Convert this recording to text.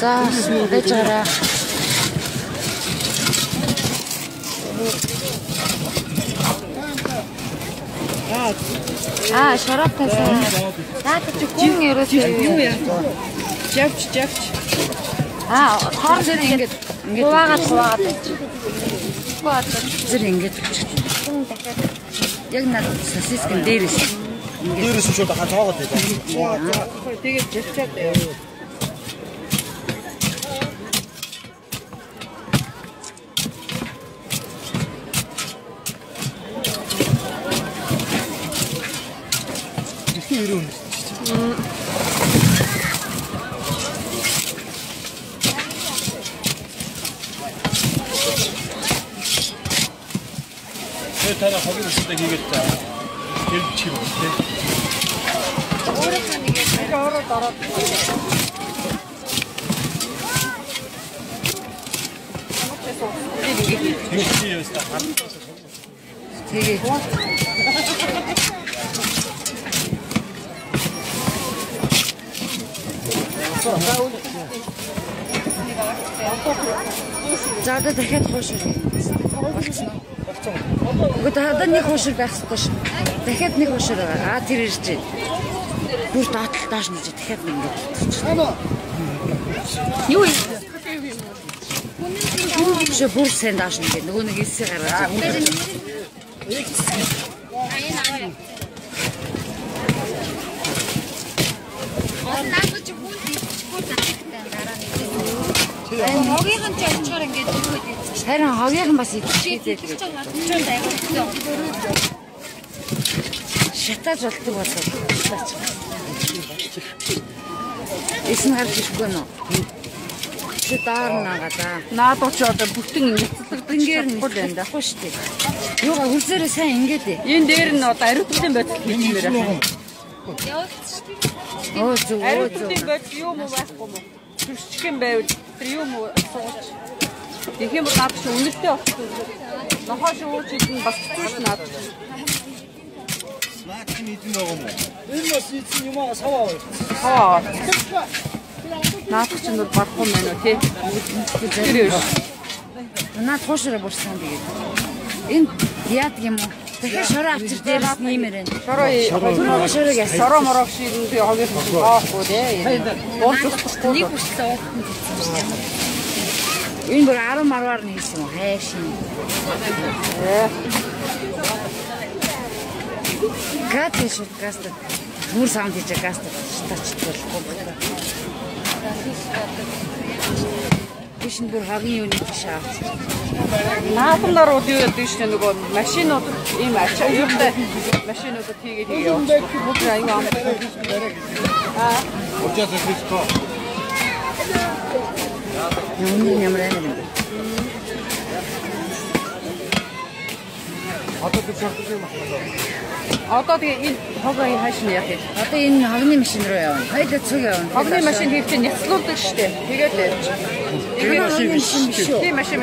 За, байж гараа. Шарап тасан. Наад чи гүн ерөөсөө юу яа. Жавч. Хоор дээр ингээд хуваагаад. Зэрэг ингээд. Яг над сосискэн дээрээс. Дээрээс нь шууд хатаагаад байдаг. Тэгээд жавчаад байв. Тана хогийн үстэй хийгээд гэл чив тий. Өөрөө нэгээд өөрөө дороод. Тэгээ. За одоо дахиад хуушрах. Гэхдээ одоо нэг хуушрах байх ёстой ш. Дахиад нэг хуушрах. Тэр ирж байна. Бүр доотлолтоош нь дахиад нэг ингэ. Юу юм? Бүр сайн дааш нь нөгөө нэг эсээ гаргаад. Хогийнхан ч очихоор ингээд юу гэдэг. Харин хогийнхан бас идэвхтэй тэгээд. Шатааж болдог болоо. Эсн харж ирэхгүй нөө. Чи даар нагаадаа. Наад очоо одоо бүтэн ингээд цэцлэгдэнгээр нь байна дахгүй шүү дээ. Юугаа хөлсөөрөө сайн ингээд ээ. Энэ дээр нь одоо ариутгын бодол хиймээр байна. Оо зүг. Ариутгын бодол юу муу байхгүй мó. Төрчгэн байвал тэр юм сууч. Их юм наад чи үнэлтэй болсон. Нохоо шууч идэн бас хэцүүш наад. Наад чи идэн байгаа юм уу? Энэ бас идсэн юм аа саваа. Наад чи нүр барахгүй мэн үү тий. Наад хуушраа бурсан тэгээд. Энэ яадаг юм уу? Дахиад шороо авчир дээрээс нэмэр байна. Шороо яасан. Шороо морог шийдэн би хогийн аахгүй дээ. Уулзахгүй нэг хүчлээ. Энэ бүр 10 марваар нь хийсэн юм хайшин. Катиш каст. Мөр саунд хийж каст тачдаг болохгүй. Бишин бүр хагийн юуны тийш авч. Нааданаар уу юу гэдэг чинь нөгөө машинууд ийм ачаа юутай машинуудад хийгээд явуулсан. Бүгд аяга ам. Очоод ирчихсэн. Юуны ямар юм бэ? Одоо би чамд юм байна. Одоо тэгээ энэ хогоо хааш нь яах вэ? Одоо энэ хогны машин руу явна. Хайда цуг явна. Хогны машин хийх чинь няцлуулдаг шүү дээ. Тэгээд машин биш шүү. Тийм машин.